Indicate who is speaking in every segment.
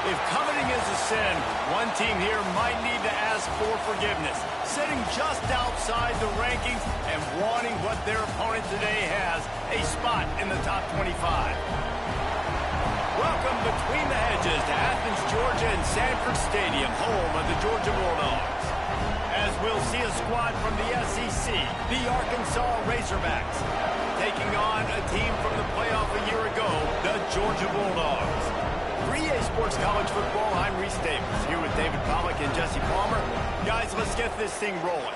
Speaker 1: If coveting is a sin, one team here might need to ask for forgiveness, sitting just outside the rankings and wanting what their opponent today has, a spot in the top 25. Welcome between the hedges to Athens, Georgia and Sanford Stadium, home of the Georgia Bulldogs. As we'll see a squad from the SEC, the Arkansas Razorbacks, taking on a team from the playoff a year ago, the Georgia Bulldogs. For EA Sports College Football, I'm Reese Davis, here with David Pollack and Jesse Palmer. Guys, let's get this thing rolling.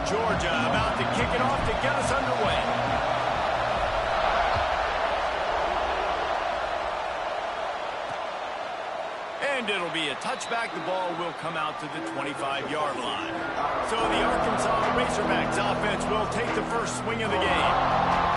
Speaker 1: Georgia about to kick it off to get us underway. And it'll be a touchback. The ball will come out to the 25-yard line. So the Arkansas Razorbacks offense will take the first swing of the game.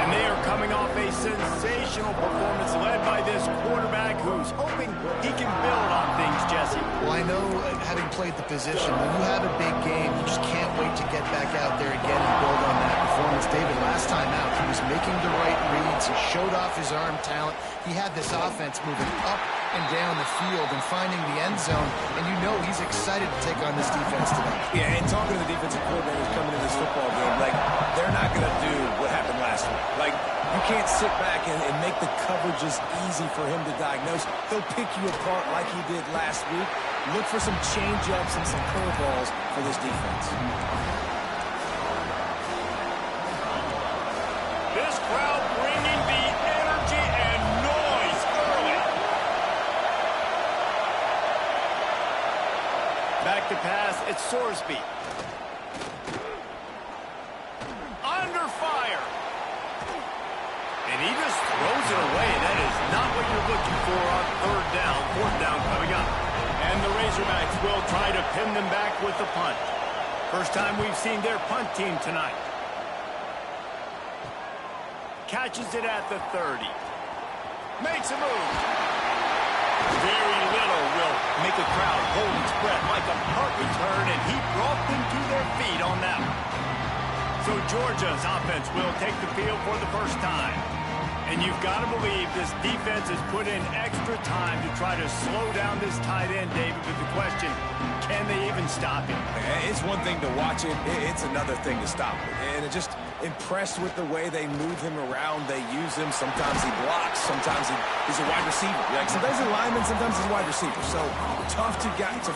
Speaker 1: And they are coming off a sensational performance led by this quarterback who's hoping he can build on things, Jesse.
Speaker 2: Well, I know, having played the position, when you have a big game, you just can't wait to get back out there again and build on that performance. David, last time out, he was making the right reads. He showed off his arm talent. He had this offense moving up and down the field and finding the end zone, and you know he's excited to take on this defense today.
Speaker 3: Yeah, and talking to the defensive coordinators coming into this football game, like, they're not going to do what happened last week. Like, you can't sit back and make the coverages easy for him to diagnose. He'll pick you apart like he did last week. Look for some change-ups and some curveballs for this defense.
Speaker 1: This crowd bringing the energy and noise early. Back to pass, it's Sorsby. Under fire. And he just throws it away. That is not what you're looking for on fourth down coming up. And the Razorbacks will try to pin them back with the punt. First time we've seen their punt team tonight. Catches it at the 30. Makes a move. Very little will make a crowd hold its breath like a punt return, and he brought them to their feet on that one. So Georgia's offense will take the field for the first time. And you've got to believe this defense has put in extra time to try to slow down this tight end, David. But the question, can they even stop him?
Speaker 3: It's one thing to watch it. It's another thing to stop it. And just impressed with the way they move him around. They use him. Sometimes he blocks. Sometimes he's a wide receiver. Like, sometimes he's a lineman. Sometimes he's a wide receiver. So tough to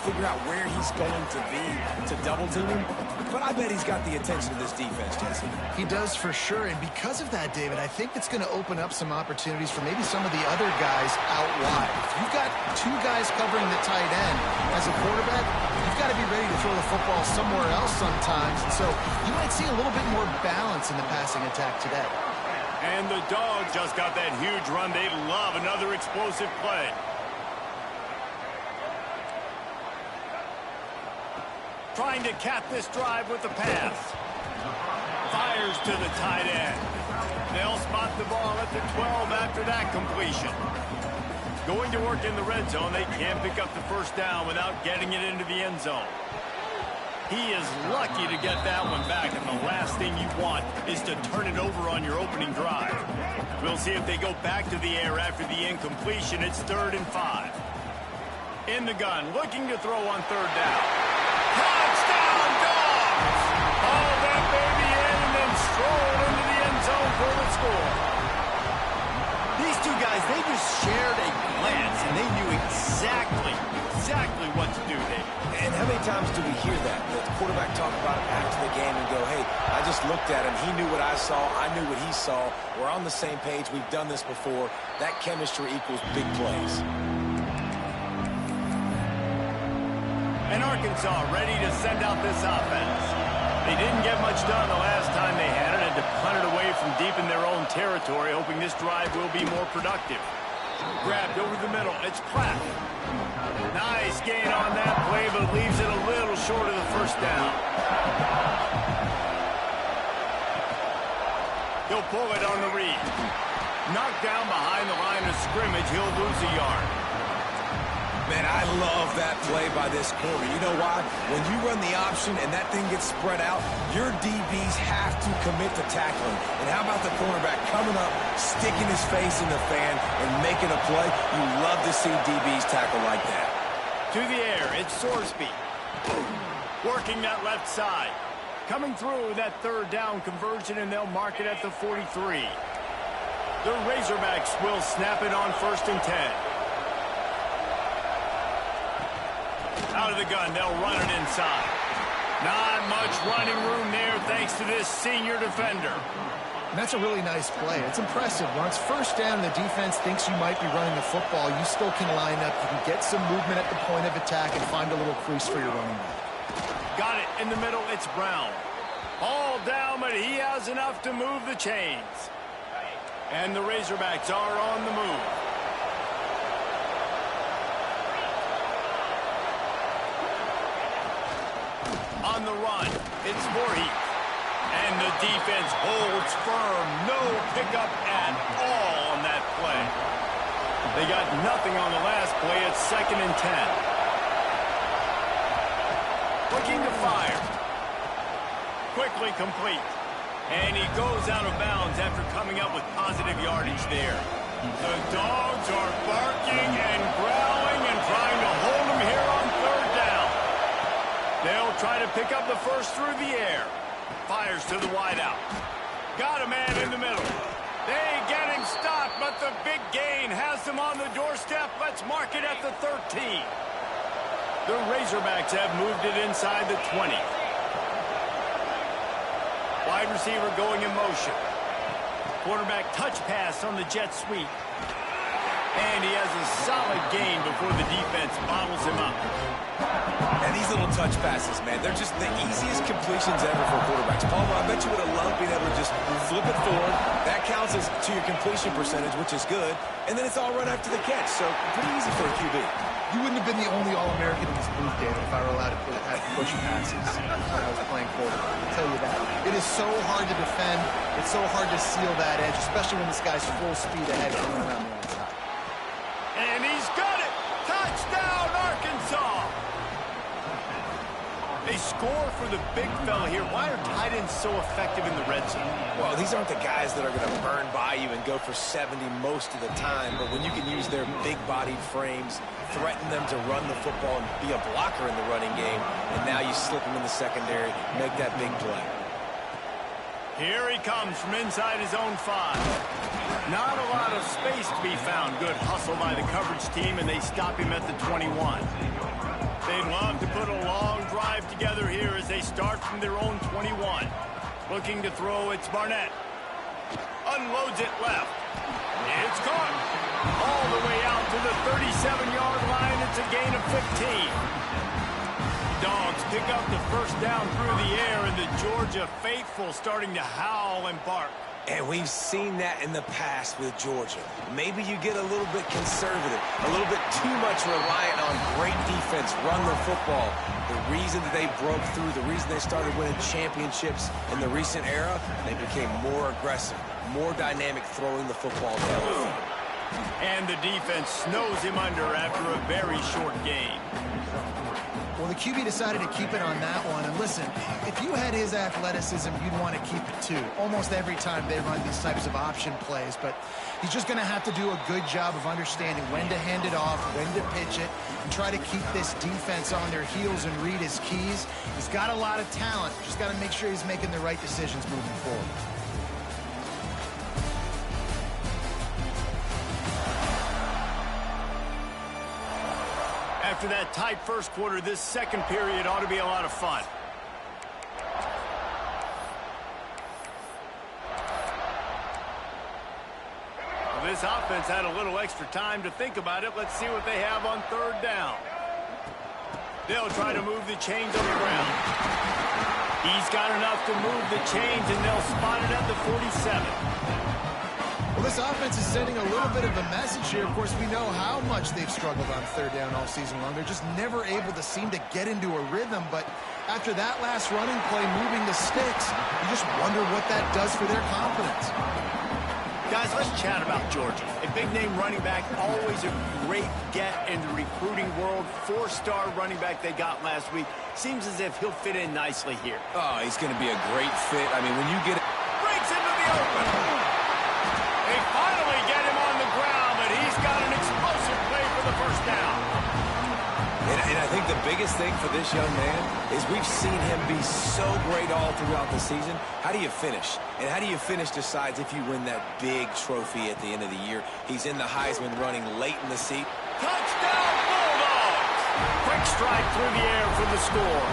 Speaker 3: figure out where he's going to be to double team him. But I bet he's got the attention of this defense, Jesse.
Speaker 2: He does for sure, and because of that, David, I think it's going to open up some opportunities for maybe some of the other guys out wide. If you've got two guys covering the tight end as a quarterback, you've got to be ready to throw the football somewhere else sometimes, and so you might see a little bit more balance in the passing attack today.
Speaker 1: And the Dogs just got that huge run. They love another explosive play. Trying to cap this drive with the pass. Fires to the tight end. They'll spot the ball at the 12 after that completion. Going to work in the red zone. They can't pick up the first down without getting it into the end zone. He is lucky to get that one back, and the last thing you want is to turn it over on your opening drive. We'll see if they go back to the air after the incompletion. It's 3rd and 5. In the gun, looking to throw on 3rd down. Touchdown, Dogs! Haul that baby in and then stroll into the end zone for the score. These two guys, they just shared a glance, and they knew exactly what to do there.
Speaker 3: And how many times do we hear that. The quarterback talk about it after the game and go, hey, I just looked at him. He knew what I saw. I knew what he saw. We're on the same page. We've done this before. That chemistry equals big plays.
Speaker 1: And Arkansas ready to send out this offense. They didn't get much done the last time they had it, and to punt it away from deep in their own territory, hoping this drive will be more productive. Grabbed over the middle. It's Platt. Nice gain on that play, but leaves it a little short of the first down. He'll pull it on the read. Knocked down behind the line of scrimmage. He'll lose a yard.
Speaker 3: Man, I love that play by this corner. You know why? When you run the option and that thing gets spread out, your DBs have to commit to tackling. And how about the cornerback coming up, sticking his face in the fan, and making a play? You love to see DBs tackle like that.
Speaker 1: To the air, it's Sorsby. Working that left side. Coming through that third down conversion, and they'll mark it at the 43. The Razorbacks will snap it on 1st and 10. Out of the gun, they'll run it inside. Not much running room there thanks to this senior defender.
Speaker 2: And that's a really nice play. It's impressive. Once first down, the defense thinks you might be running the football. You still can line up. You can get some movement at the point of attack and find a little crease for your running back.
Speaker 1: Got it in the middle. It's Brown. All down, but he has enough to move the chains. And the Razorbacks are on the move. On the run, it's Voorhees. And the defense holds firm. No pickup at all on that play. They got nothing on the last play. It's 2nd and 10. Looking to fire. Quickly complete. And he goes out of bounds after coming up with positive yardage there. The Dogs are barking and growling and trying to hold him here on 3rd down. They'll try to pick up the first through the air. Fires to the wideout. Got a man in the middle. They get him stopped, but the big gain has them on the doorstep. Let's mark it at the 13. The Razorbacks have moved it inside the 20. Wide receiver going in motion. Quarterback touch pass on the jet sweep. And he has a solid gain before the defense bottles him up.
Speaker 3: And these little touch passes, man, they're just the easiest completions ever for quarterbacks. Palmer, I bet you would have loved being able to just flip it forward. That counts as to your completion percentage, which is good. And then it's all right after the catch, so pretty easy for a QB.
Speaker 2: You wouldn't have been the only All-American in this booth, David, if I were allowed to have push passes when I was playing quarterback. I'll tell you that. It is so hard to defend. It's so hard to seal that edge, especially when this guy's full speed ahead coming around the outside.
Speaker 1: And he's got it! Touchdown, Arkansas! They score for the big fella here. Why are tight ends so effective in the red zone?
Speaker 3: Well, these aren't the guys that are going to burn by you and go for 70 most of the time, but when you can use their big-bodied frames, threaten them to run the football and be a blocker in the running game, and now you slip them in the secondary, make that big play.
Speaker 1: Here he comes from inside his own 5. Not a lot of space to be found. Good hustle by the coverage team, and they stop him at the 21. They'd love to put a long drive together here as they start from their own 21. Looking to throw, it's Barnett. Unloads it left. It's caught. All the way out to the 37-yard line. It's a gain of 15. Dogs pick up the first down through the air, and the Georgia faithful starting to howl and bark.
Speaker 3: And we've seen that in the past with Georgia. Maybe you get a little bit conservative, a little bit too much reliant on great defense, run the football. The reason that they broke through, the reason they started winning championships in the recent era, they became more aggressive, more dynamic throwing the football down the field.
Speaker 1: And the defense snows him under after a very short game.
Speaker 2: Well, the QB decided to keep it on that one. And listen, if you had his athleticism, you'd want to keep it too. Almost every time they run these types of option plays. But he's just going to have to do a good job of understanding when to hand it off, when to pitch it, and try to keep this defense on their heels and read his keys. He's got a lot of talent. Just got to make sure he's making the right decisions moving forward.
Speaker 1: After that tight first quarter, this second period ought to be a lot of fun. This offense had a little extra time to think about it. Let's see what they have on third down. They'll try to move the chains on the ground. He's got enough to move the chains, and they'll spot it at the 47.
Speaker 2: Well, this offense is sending a little bit of a message here. Of course, we know how much they've struggled on third down all season long. They're just never able to seem to get into a rhythm. But after that last running play, moving the sticks, you just wonder what that does for their confidence.
Speaker 1: Guys, let's chat about Georgia. A big-name running back, always a great get in the recruiting world. Four-star running back they got last week. Seems as if he'll fit in nicely here.
Speaker 3: Oh, he's going to be a great fit. I mean, when you get it.
Speaker 1: Breaks into the open. They finally get him on the ground, but he's got an explosive play for the first down.
Speaker 3: And I think the biggest thing for this young man is we've seen him be so great all throughout the season. How do you finish? And how do you finish decides if you win that big trophy at the end of the year. He's in the Heisman running late in the season.
Speaker 1: Touchdown, Bulldogs! Quick strike through the air for the score.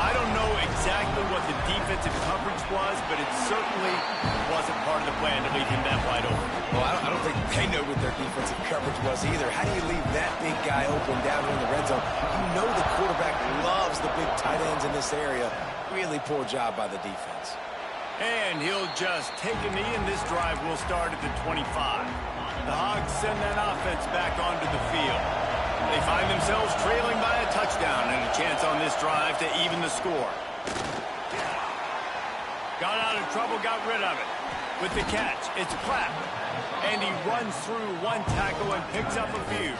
Speaker 1: I don't know exactly what the defensive coverage was, but it certainly wasn't part of the plan to leave him that wide open.
Speaker 3: Well, I don't think they know what their defensive coverage was either. How do you leave that big guy open down here in the red zone? You know the quarterback loves the big tight ends in this area. Really poor job by the defense.
Speaker 1: And he'll just take a knee, and this drive will start at the 25. The Hogs send that offense back onto the field. They find themselves trailing by a touchdown and a chance on this drive to even the score. Got out of trouble, got rid of it. With the catch, it's Platt. And he runs through one tackle and picks up a few.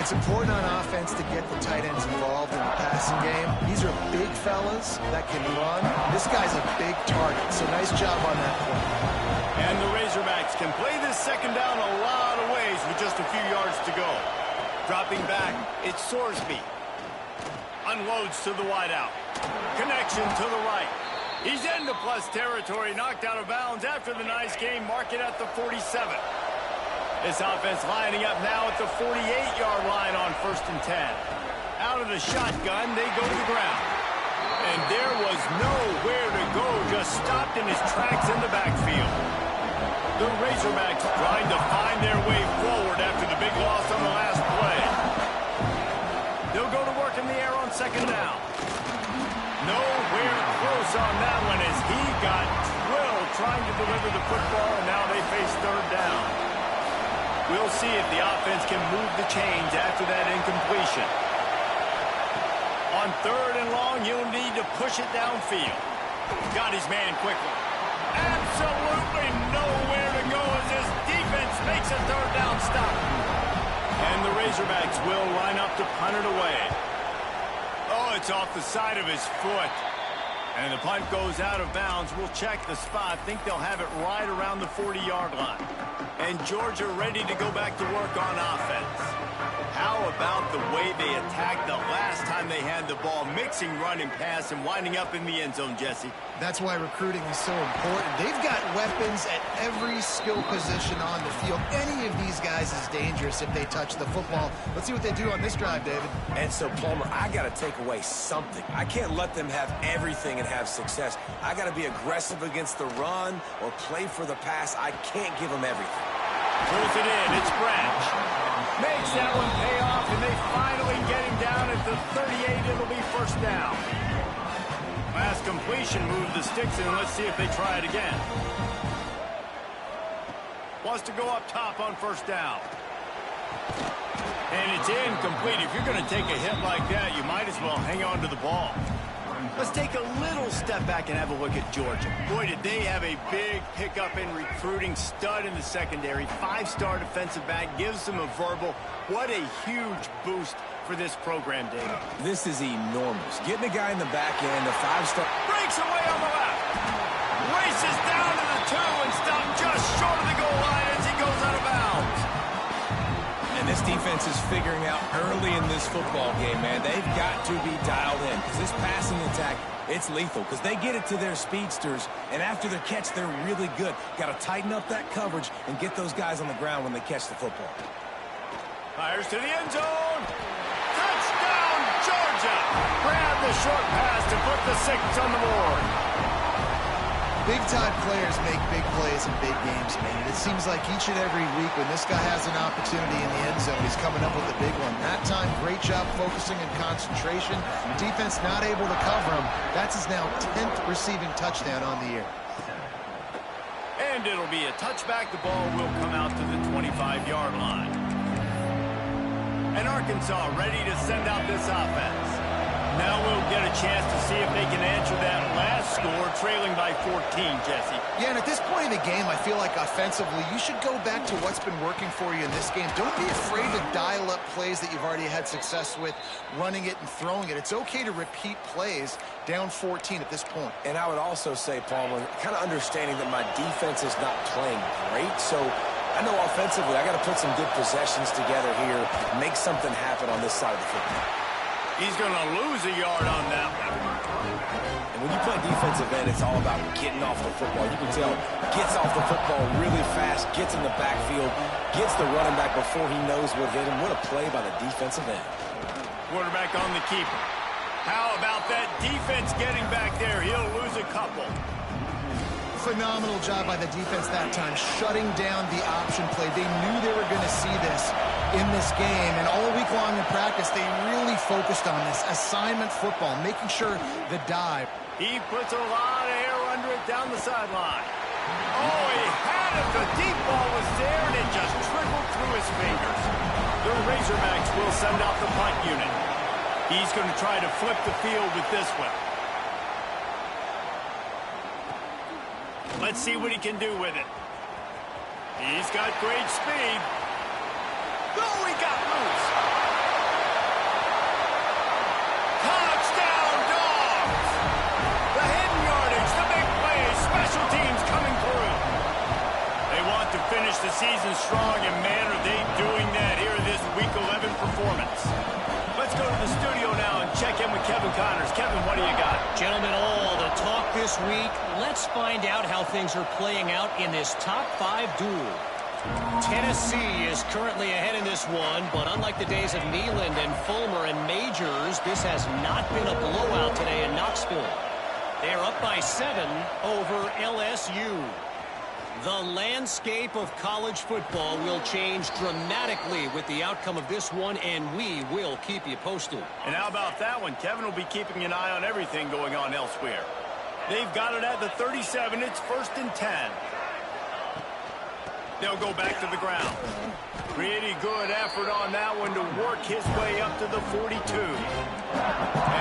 Speaker 2: It's important on offense to get the tight ends involved in the passing game. These are big fellas that can run. This guy's a big target, so nice job on that play.
Speaker 1: And the Razorbacks can play this second down a lot of ways with just a few yards to go. Dropping back, it's Sorsby. Unloads to the wideout. Connection to the right. He's into plus territory, knocked out of bounds after the nice game. Mark it at the 47. This offense lining up now at the 48-yard line on 1st and 10. Out of the shotgun, they go to the ground. And there was nowhere to go, just stopped in his tracks in the backfield. The Razorbacks trying to find their way forward after the big loss on the last play. They'll go to work in the air on 2nd down. Nowhere close on that one as he got drilled trying to deliver the football, and now they face 3rd down. We'll see if the offense can move the chains after that incompletion. On 3rd and long, you'll need to push it downfield. Got his man quickly. Absolutely nowhere to go as his defense makes a 3rd down stop. And the Razorbacks will line up to punt it away. Oh, it's off the side of his foot. And the punt goes out of bounds. We'll check the spot. Think they'll have it right around the 40-yard line. And Georgia ready to go back to work on offense. How about the way they attacked the last time they had the ball, mixing run and pass and winding up in the end zone, Jesse?
Speaker 2: That's why recruiting is so important. They've got weapons at every skill position on the field. Any of these guys is dangerous if they touch the football. Let's see what they do on this drive, David.
Speaker 3: And so, Palmer, I got to take away something. I can't let them have everything and have success. I got to be aggressive against the run or play for the pass. I can't give them everything.
Speaker 1: Pulls it in. It's Branch. Makes that one pay off, and they finally get him down at the 38. It'll be 1st down. Last completion, move the sticks in. Let's see if they try it again. Wants to go up top on 1st down. And it's incomplete. If you're going to take a hit like that, you might as well hang on to the ball. Let's take a little step back and have a look at Georgia. Boy, did they have a big pickup in recruiting. Stud in the secondary. 5-star defensive back. Gives them a verbal. What a huge boost for this program, David.
Speaker 3: This is enormous. Getting a guy in the back end, a 5-star.
Speaker 1: Breaks away on the left. Races down to the 2 and stopped just short of the goal line as he goes out of bounds.
Speaker 3: And this defense is figuring out early in this football game, man. They've got to be dialed in because this passing attack, it's lethal because they get it to their speedsters, and after their catch, they're really good. Got to tighten up that coverage and get those guys on the ground when they catch the football.
Speaker 1: Fires to the end zone. Touchdown, Georgia. Grab the short pass to put the 6 on the board.
Speaker 2: Big-time players make big plays in big games, man. And it seems like each and every week when this guy has an opportunity in the end zone, he's coming up with a big one. That time, great job focusing and concentration. Defense not able to cover him. That's his now 10th receiving touchdown on the year.
Speaker 1: And it'll be a touchback. The ball will come out to the 25-yard line. And Arkansas ready to send out this offense. Now we'll get a chance to see if they can answer that last score, trailing by 14, Jesse.
Speaker 2: Yeah, and at this point in the game, I feel like offensively, you should go back to what's been working for you in this game. Don't be afraid to dial up plays that you've already had success with, running it and throwing it. It's okay to repeat plays down 14 at this point.
Speaker 3: And I would also say, Palmer, kind of understanding that my defense is not playing great, so I know offensively I got to put some good possessions together here, make something happen on this side of the football.
Speaker 1: He's going to lose a yard on that one.
Speaker 3: And when you play defensive end, it's all about getting off the football. You can tell, gets off the football really fast, gets in the backfield, gets the running back before he knows what hit him. What a play by the defensive end.
Speaker 1: Quarterback on the keeper. How about that defense getting back there? He'll lose a couple.
Speaker 2: Phenomenal job by the defense that time, shutting down the option play. They knew they were going to see this in this game, and all week long in practice, they really focused on this assignment football, making sure the dive.
Speaker 1: He puts a lot of air under it down the sideline. Oh, he had it. The deep ball was there, and it just trickled through his fingers. The Razorbacks will send out the punt unit. He's going to try to flip the field with this one. Let's see what he can do with it. He's got great speed. Oh, he got loose. Touchdown, Dogs! The hidden yardage, the big plays, special teams coming through. They want to finish the season strong, and man, are they doing that here in this Week 11 performance. Let's go to the studio now and check in with Kevin Connors. Kevin, what do you got?
Speaker 4: Gentlemen, all the talk this week. Let's find out how things are playing out in this top 5 duel. Tennessee is currently ahead in this one, but unlike the days of Neyland and Fulmer and Majors, this has not been a blowout today in Knoxville. They're up by 7 over LSU. The landscape of college football will change dramatically with the outcome of this one, and we will keep you posted.
Speaker 1: And how about that one? Kevin will be keeping an eye on everything going on elsewhere. They've got it at the 37. It's 1st and 10. They'll go back to the ground. Pretty good effort on that one to work his way up to the 42.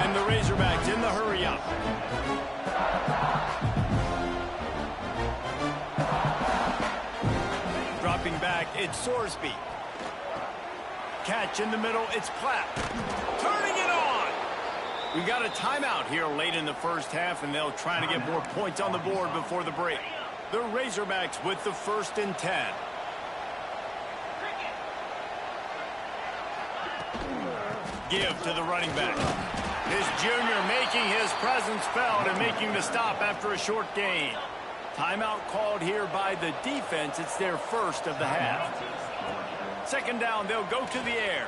Speaker 1: And the Razorbacks in the hurry-up. Dropping back, it's Sorsby. Catch in the middle, it's Platt. Turning it on! We got a timeout here late in the first half, and they'll try to get more points on the board before the break. The Razorbacks with the 1st and 10. Give to the running back. This junior making his presence felt and making the stop after a short gain. Timeout called here by the defense. It's their first of the half. 2nd down, they'll go to the air.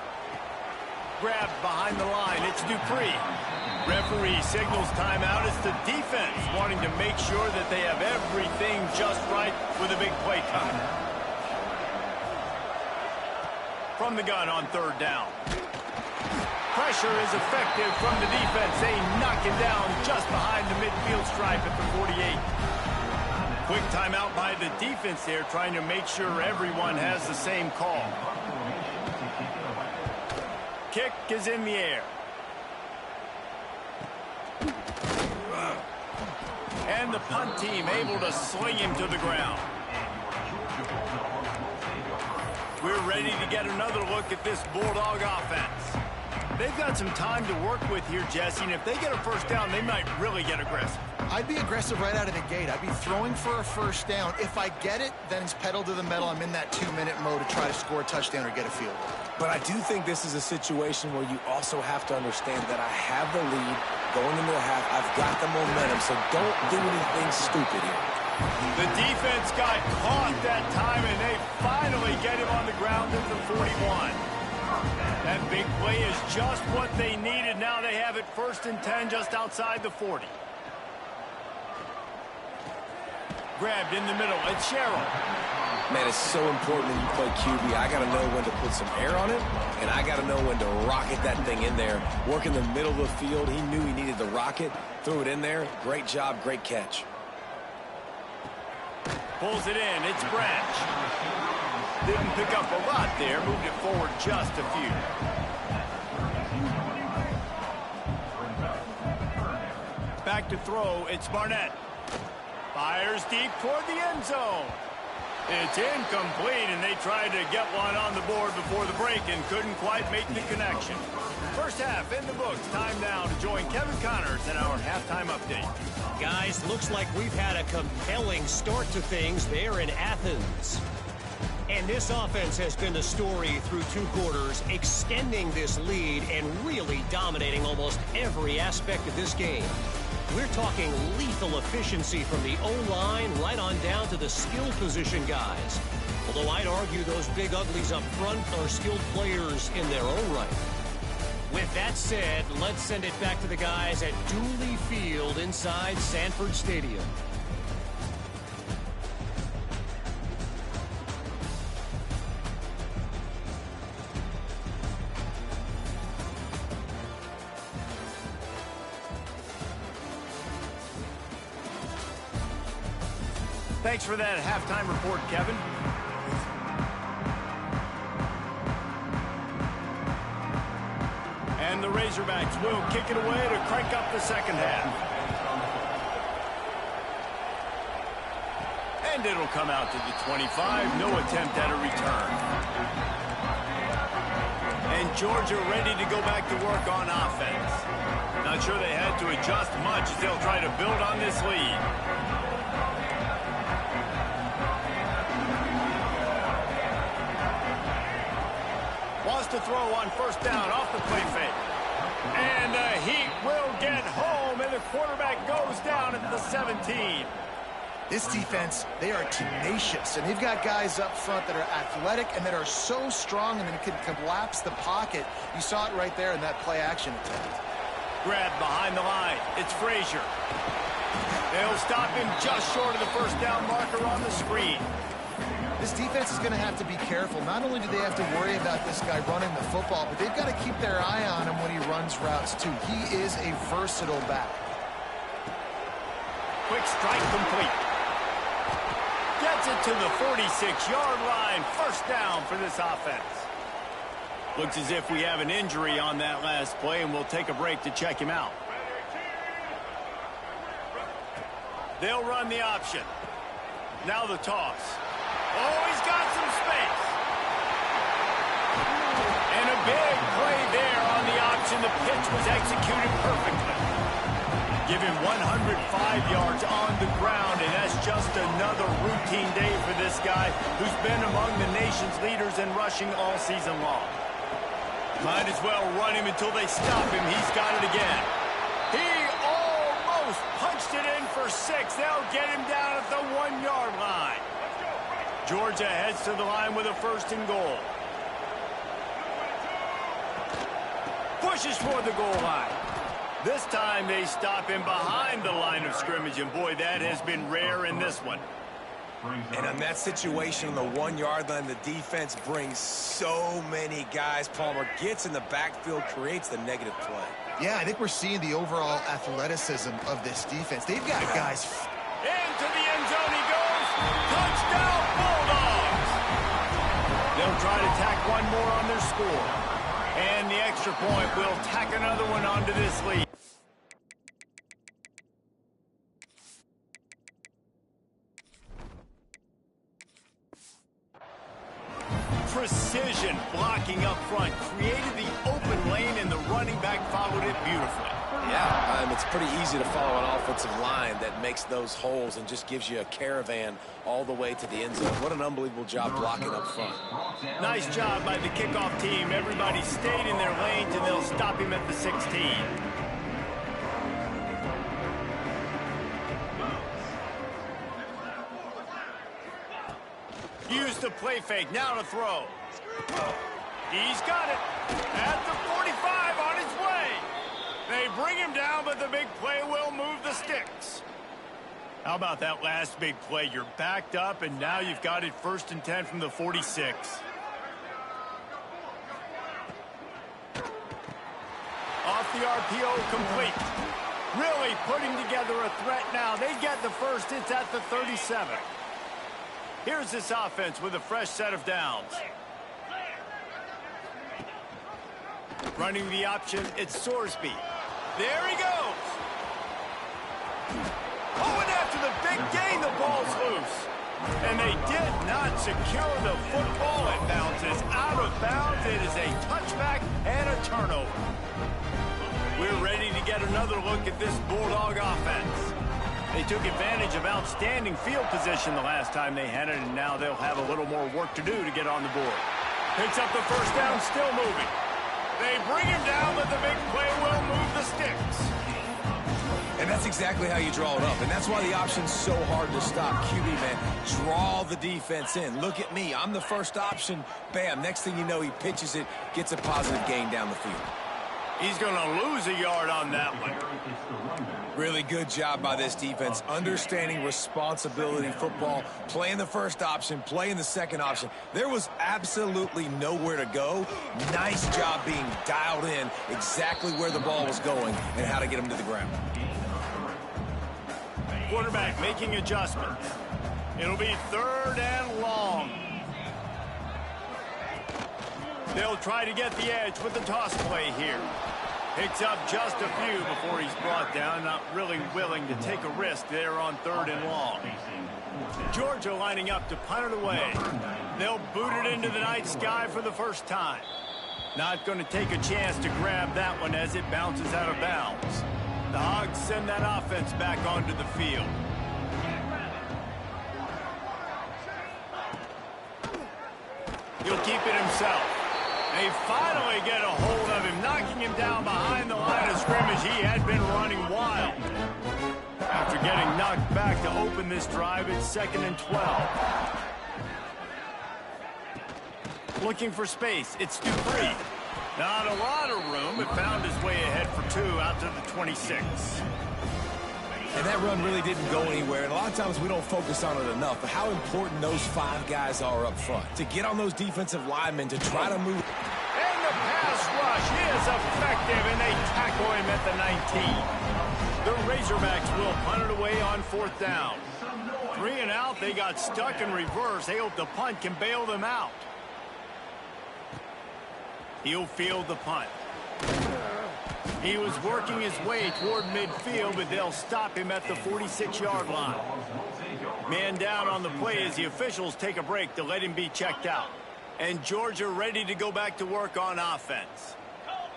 Speaker 1: Grabbed behind the line, it's Dupree. Referee signals timeout. It's the defense wanting to make sure that they have everything just right with a big play coming. From the gun on 3rd down. Pressure is effective from the defense. They knock him down just behind the midfield stripe at the 48. Quick timeout by the defense there, trying to make sure everyone has the same call. Kick is in the air. And the punt team able to sling him to the ground. We're ready to get another look at this Bulldog offense. They've got some time to work with here, Jesse, and if they get a 1st down, they might really get aggressive.
Speaker 2: I'd be aggressive right out of the gate. I'd be throwing for a 1st down. If I get it, then it's pedal to the metal. I'm in that 2-minute mode to try to score a touchdown or get a field goal.
Speaker 3: But I do think this is a situation where you also have to understand that I have the lead going into the half. I've got the momentum, so don't do anything stupid here.
Speaker 1: The defense got caught that time, and they finally get him on the ground at the 41. That big play is just what they needed. Now they have it 1st and 10 just outside the 40. Grabbed in the middle. It's Sherrill.
Speaker 3: Man, it's so important when you play QB. I got to know when to put some air on it, and I got to know when to rocket that thing in there. Work in the middle of the field. He knew he needed the rocket. Threw it in there. Great job, great catch.
Speaker 1: Pulls it in. It's Branch. Didn't pick up a lot there. Moved it forward just a few. Back to throw. It's Barnett. Fires deep toward the end zone. It's incomplete, and they tried to get one on the board before the break and couldn't quite make the connection. First half in the books. Time now to join Kevin Connors in our halftime update.
Speaker 4: Guys, looks like we've had a compelling start to things there in Athens. And this offense has been the story through 2 quarters, extending this lead and really dominating almost every aspect of this game. We're talking lethal efficiency from the O-line right on down to the skill position guys. Although I'd argue those big uglies up front are skilled players in their own right. With that said, let's send it back to the guys at Dooley Field inside Sanford Stadium.
Speaker 1: Thanks for that halftime report, Kevin. And the Razorbacks will kick it away to crank up the second half. And it'll come out to the 25. No attempt at a return. And Georgia ready to go back to work on offense. Not sure they had to adjust much as they'll try to build on this lead. Wants to throw on 1st down off the play fake. And the Heat will get home, and the quarterback goes down at the 17.
Speaker 2: This defense, they are tenacious, and they've got guys up front that are athletic and that are so strong and that can collapse the pocket. You saw it right there in that play-action attempt.
Speaker 1: Grabbed behind the line. It's Frazier. They'll stop him just short of the 1st down marker on the screen.
Speaker 2: This defense is going to have to be careful. Not only do they have to worry about this guy running the football, but they've got to keep their eye on him when he runs routes, too. He is a versatile back.
Speaker 1: Quick strike complete. Gets it to the 46-yard line. 1st down for this offense. Looks as if we have an injury on that last play, and we'll take a break to check him out. They'll run the option. Now the toss. Oh, he's got some space. And a big play there on the option. The pitch was executed perfectly. Give him 105 yards on the ground, and that's just another routine day for this guy who's been among the nation's leaders in rushing all season long. Might as well run him until they stop him. He's got it again. He almost punched it in for 6. They'll get him down at the 1-yard line. Georgia heads to the line with a 1st and goal. Pushes for the goal line. This time they stop him behind the line of scrimmage, and boy, that has been rare in this one.
Speaker 3: And on that situation on the 1-yard line, the defense brings so many guys. Palmer gets in the backfield, creates the negative play.
Speaker 2: Yeah, I think we're seeing the overall athleticism of this defense. They've got guys.
Speaker 1: Into the end zone he goes. Touchdown, Bulldogs! They'll try to tack one more on their score. And the extra point will tack another one onto this lead. Precision blocking up front created the open lane, and the running back followed it beautifully.
Speaker 3: Yeah, it's pretty easy to follow an offensive line that makes those holes and just gives you a caravan all the way to the end zone. What an unbelievable job blocking up front.
Speaker 1: Nice job by the kickoff team. Everybody stayed in their lanes, and they'll stop him at the 16. Use the play fake. Now to throw. He's got it. At the 45 on his way. They bring him down, but the big play will move the sticks. How about that last big play? You're backed up, and now you've got it 1st and 10 from the 46. Off the RPO, complete. Really putting together a threat now. They get the first. It's at the 37. Here's this offense with a fresh set of downs. Running the option, it's Sorsby. There he goes. Oh, and after the big gain, the ball's loose. And they did not secure the football. It bounces out of bounds. It is a touchback and a turnover. We're ready to get another look at this Bulldog offense. They took advantage of outstanding field position the last time they had it, and now they'll have a little more work to do to get on the board. Picks up the first down, still moving. They bring him down, but the big play will move the sticks.
Speaker 3: And that's exactly how you draw it up. And that's why the option's so hard to stop. QB, man, draw the defense in. Look at me. I'm the first option. Bam. Next thing you know, he pitches it, gets a positive gain down the field.
Speaker 1: He's going to lose a yard on that one.
Speaker 3: Really good job by this defense. Understanding responsibility football. Playing the first option, playing the second option. There was absolutely nowhere to go. Nice job being dialed in exactly where the ball was going and how to get him to the ground.
Speaker 1: Quarterback making adjustments. It'll be 3rd and long. They'll try to get the edge with the toss play here. Picks up just a few before he's brought down. Not really willing to take a risk there on 3rd and long. Georgia lining up to punt it away. They'll boot it into the night sky for the first time. Not going to take a chance to grab that one as it bounces out of bounds. The Hogs send that offense back onto the field. He'll keep it himself. They finally get a hold of him, knocking him down behind the line of scrimmage. He had been running wild. After getting knocked back to open this drive, it's 2nd and 12. Looking for space. It's Dupree. Not a lot of room, but found his way ahead for 2 out to the 26.
Speaker 3: And that run really didn't go anywhere. And a lot of times we don't focus on it enough, but how important those 5 guys are up front. To get on those defensive linemen, to try to move.
Speaker 1: And the pass rush is effective, and they tackle him at the 19. The Razorbacks will punt it away on 4th down. 3 and out, they got stuck in reverse. They hope the punt can bail them out. He'll field the punt. He was working his way toward midfield, but they'll stop him at the 46-yard line. Man down on the play as the officials take a break to let him be checked out. And Georgia ready to go back to work on offense.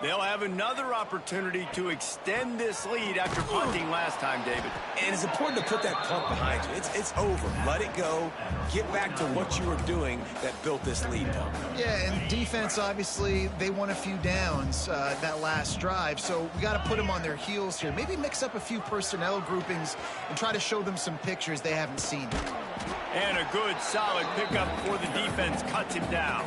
Speaker 1: They'll have another opportunity to extend this lead after punting last time, David.
Speaker 3: And it's important to put that punt behind you. It's over. Let it go. Get back to what you were doing that built this lead.
Speaker 2: Yeah, and defense, obviously, they won a few downs that last drive, so we got to put them on their heels here. Maybe mix up a few personnel groupings and try to show them some pictures they haven't seen.
Speaker 1: And a good, solid pickup before the defense cuts him down.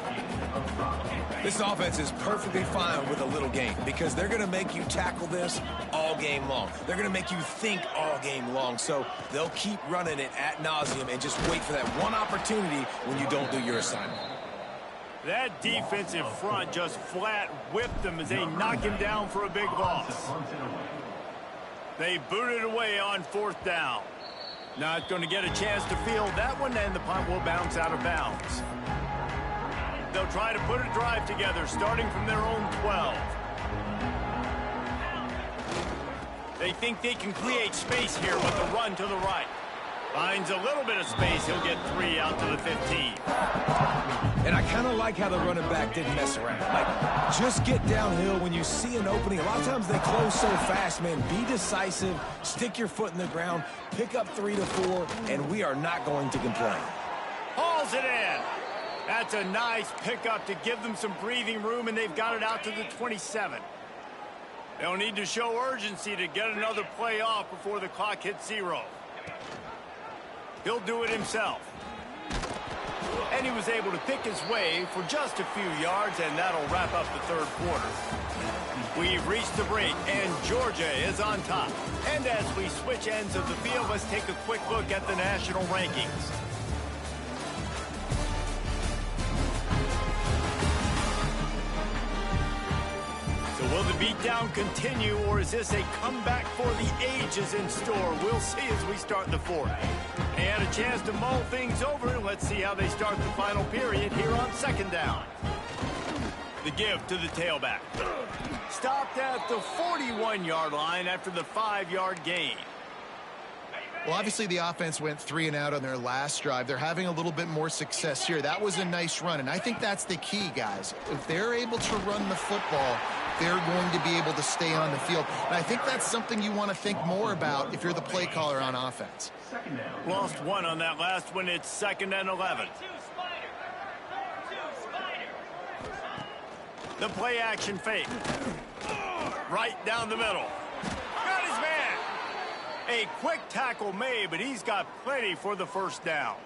Speaker 3: This offense is perfectly fine with a little game because they're going to make you tackle this all game long. They're going to make you think all game long. So they'll keep running it ad nauseum and just wait for that one opportunity when you don't do your assignment.
Speaker 1: That defensive front just flat whipped them as they knock him down for a big loss. They boot it away on 4th down. Not going to get a chance to field that one, and the punt will bounce out of bounds. They'll try to put a drive together, starting from their own 12. They think they can create space here with the run to the right. Finds a little bit of space. He'll get 3 out to the 15.
Speaker 3: And I kind of like how the running back didn't mess around. Like, just get downhill when you see an opening. A lot of times they close so fast, man. Be decisive. Stick your foot in the ground. Pick up 3 to 4, and we are not going to complain.
Speaker 1: Hauls it in. That's a nice pickup to give them some breathing room, and they've got it out to the 27. They'll need to show urgency to get another play off before the clock hits 0. He'll do it himself. and he was able to pick his way for just a few yards, and that'll wrap up the third quarter. We've reached the break, and Georgia is on top. And as we switch ends of the field, let's take a quick look at the national rankings. So will the beatdown continue, or is this a comeback for the ages in store? We'll see as we start the fourth. And a chance to mull things over. Let's see how they start the final period here on second down. The give to the tailback. Stopped at the 41-yard line after the 5-yard gain.
Speaker 2: Well, obviously the offense went 3 and out on their last drive. They're having a little bit more success here. That was a nice run, and I think that's the key, guys. If they're able to run the football, they're going to be able to stay on the field. And I think that's something you want to think more about if you're the play caller on offense.
Speaker 1: Lost one on that last one. It's 2nd and 11. The play action fake. Right down the middle. Got his man. A quick tackle made, but he's got plenty for the first down.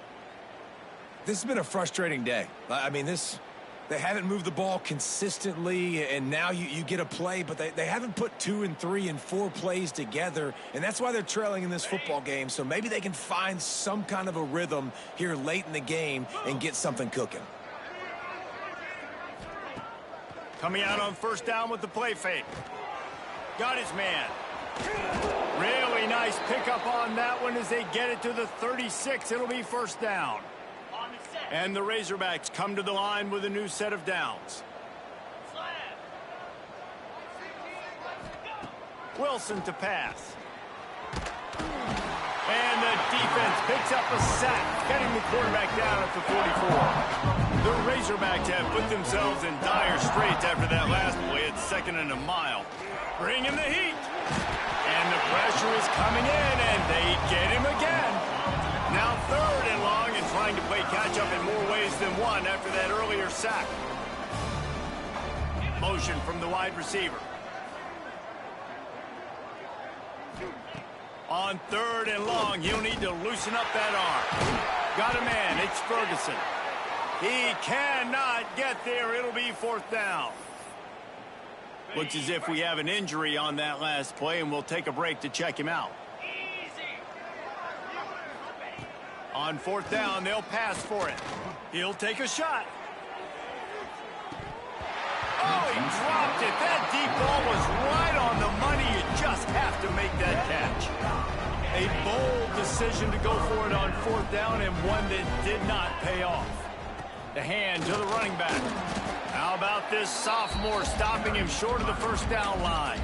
Speaker 3: This has been a frustrating day. I mean, they haven't moved the ball consistently, and now you get a play, but they haven't put 2 and 3 and 4 plays together, and that's why they're trailing in this football game. So maybe they can find some kind of a rhythm here late in the game and get something cooking.
Speaker 1: Coming out on first down with the play fake. Got his man. Really nice pickup on that one as they get it to the 36. It'll be first down. And the Razorbacks come to the line with a new set of downs. Wilson to pass. And the defense picks up a sack, getting the quarterback down at the 44. The Razorbacks have put themselves in dire straits after that last play. It's 2nd and a mile. Bring in the heat. And the pressure is coming in, and they get him again. Now 3rd and long, and trying to play catch-up in more ways than one after that earlier sack. Motion from the wide receiver. On 3rd and long, he'll need to loosen up that arm. Got a man. It's Ferguson. He cannot get there. It'll be 4th down. Looks as if we have an injury on that last play, and we'll take a break to check him out. On 4th down, they'll pass for it. He'll take a shot. Oh, he dropped it. That deep ball was right on the money. You just have to make that catch. A bold decision to go for it on 4th down, and one that did not pay off. The hand to the running back. How about this sophomore stopping him short of the first down line?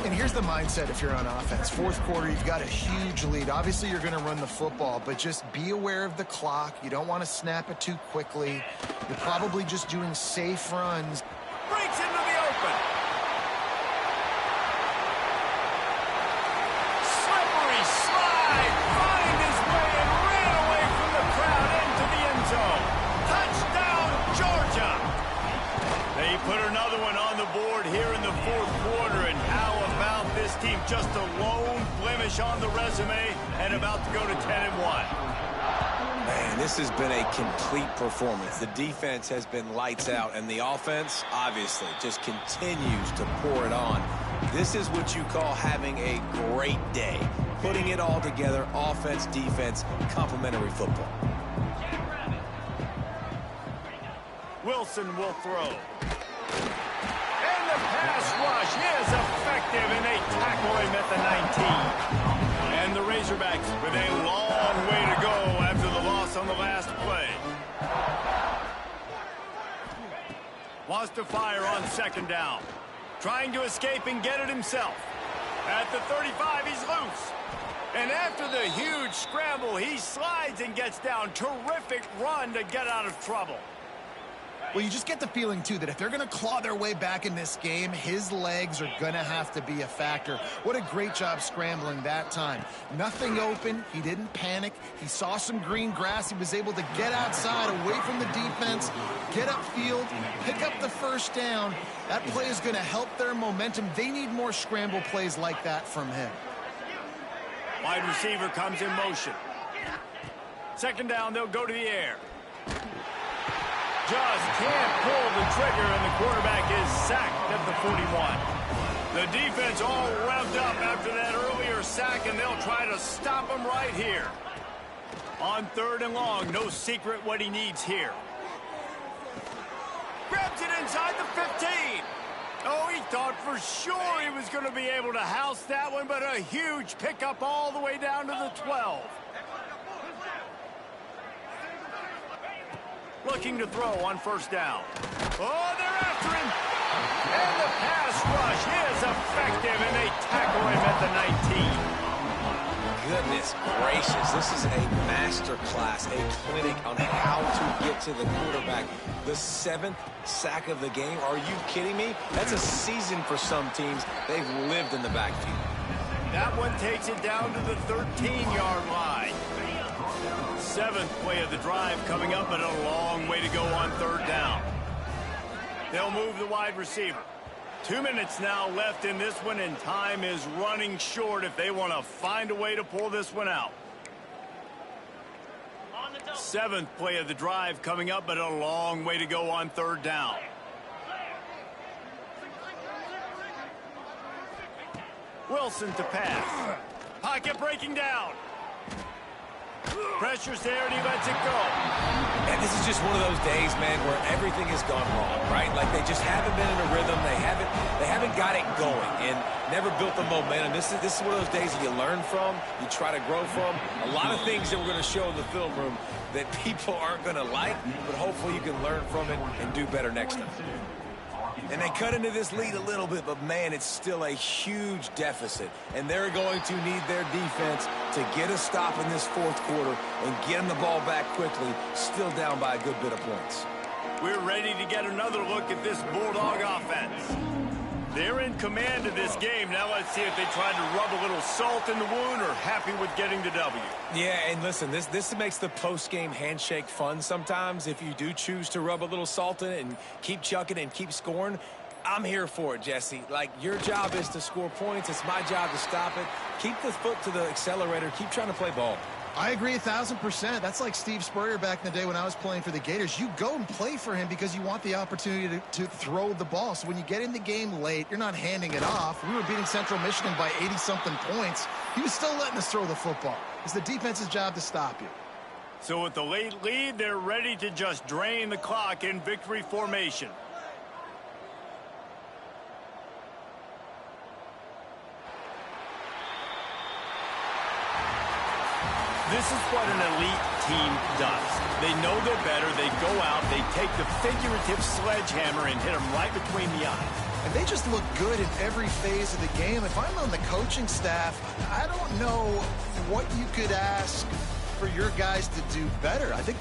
Speaker 2: And here's the mindset if you're on offense. 4th quarter, you've got a huge lead. Obviously, you're going to run the football, but just be aware of the clock. You don't want to snap it too quickly. You're probably just doing safe runs.
Speaker 1: Breaks into the open. Slippery slide. Find his way and ran away from the crowd into the end zone. Touchdown, Georgia. They put another one on the board here in the 4th quarter, and how about this team? Just a lone blemish on the resume and about to go to 10-1.
Speaker 3: Man, this has been a complete performance. The defense has been lights out, and the offense, obviously, just continues to pour it on. This is what you call having a great day. Putting it all together, offense, defense, complementary football.
Speaker 1: Wilson will throw. And the pass rush is effective, and they tackle him at the 19. And the Razorbacks with a long way to go after the loss on the last play. Wants to fire on 2nd down. Trying to escape and get it himself. At the 35, he's loose. And after the huge scramble, he slides and gets down. Terrific run to get out of trouble.
Speaker 2: Well, you just get the feeling, too, that if they're going to claw their way back in this game, his legs are going to have to be a factor. What a great job scrambling that time. Nothing open. He didn't panic. He saw some green grass. He was able to get outside, away from the defense, get upfield, pick up the first down. That play is going to help their momentum. They need more scramble plays like that from him.
Speaker 1: Wide receiver comes in motion. 2nd down, they'll go to the air. just can't pull the trigger, and the quarterback is sacked at the 41. The defense all revved up after that earlier sack, and they'll try to stop him right here. On 3rd and long, no secret what he needs here. Grabs it inside the 15. Oh, he thought for sure he was going to be able to house that one, but a huge pickup all the way down to the 12. Looking to throw on 1st down. Oh, they're after him. And the pass rush is effective, and they tackle him at the 19.
Speaker 3: Goodness gracious, this is a master class, a clinic on how to get to the quarterback. The 7th sack of the game. Are you kidding me? That's a season for some teams. They've lived in the backfield.
Speaker 1: That one takes it down to the 13-yard line. 7th play of the drive coming up, and a long way to go on 3rd down. They'll move the wide receiver. 2 minutes now left in this one, and time is running short if they want to find a way to pull this one out. 7th play of the drive coming up, but a long way to go on 3rd down. Wilson to pass. Pocket breaking down. Pressure's there, and he lets it go.
Speaker 3: And this is just one of those days, man, where everything has gone wrong, right? Like they just haven't been in a rhythm. They haven't got it going and never built the momentum. This is one of those days that you learn from, you try to grow from. A lot of things that we're going to show in the film room that people aren't going to like, but hopefully you can learn from it and do better next time. And they cut into this lead a little bit, but, man, it's still a huge deficit. And they're going to need their defense to get a stop in this 4th quarter and get them the ball back quickly, still down by a good bit of points.
Speaker 1: We're ready to get another look at this Bulldog offense. They're in command of this game. Now let's see if they try to rub a little salt in the wound or happy with getting the W.
Speaker 3: Yeah, and listen, this makes the post-game handshake fun sometimes. If you do choose to rub a little salt in it and keep chucking and keep scoring, I'm here for it, Jesse. Like, your job is to score points. It's my job to stop it. Keep the foot to the accelerator. Keep trying to play ball.
Speaker 2: I agree 1,000%. That's like Steve Spurrier back in the day when I was playing for the Gators. You go and play for him because you want the opportunity to throw the ball. So when you get in the game late, you're not handing it off. We were beating Central Michigan by 80-something points. He was still letting us throw the football. It's the defense's job to stop you.
Speaker 1: So with the late lead, they're ready to just drain the clock in victory formation. This is what an elite team does. They know they're better. They go out. They take the figurative sledgehammer and hit them right between the eyes.
Speaker 2: And they just look good in every phase of the game. If I'm on the coaching staff, I don't know what you could ask for your guys to do better. I think the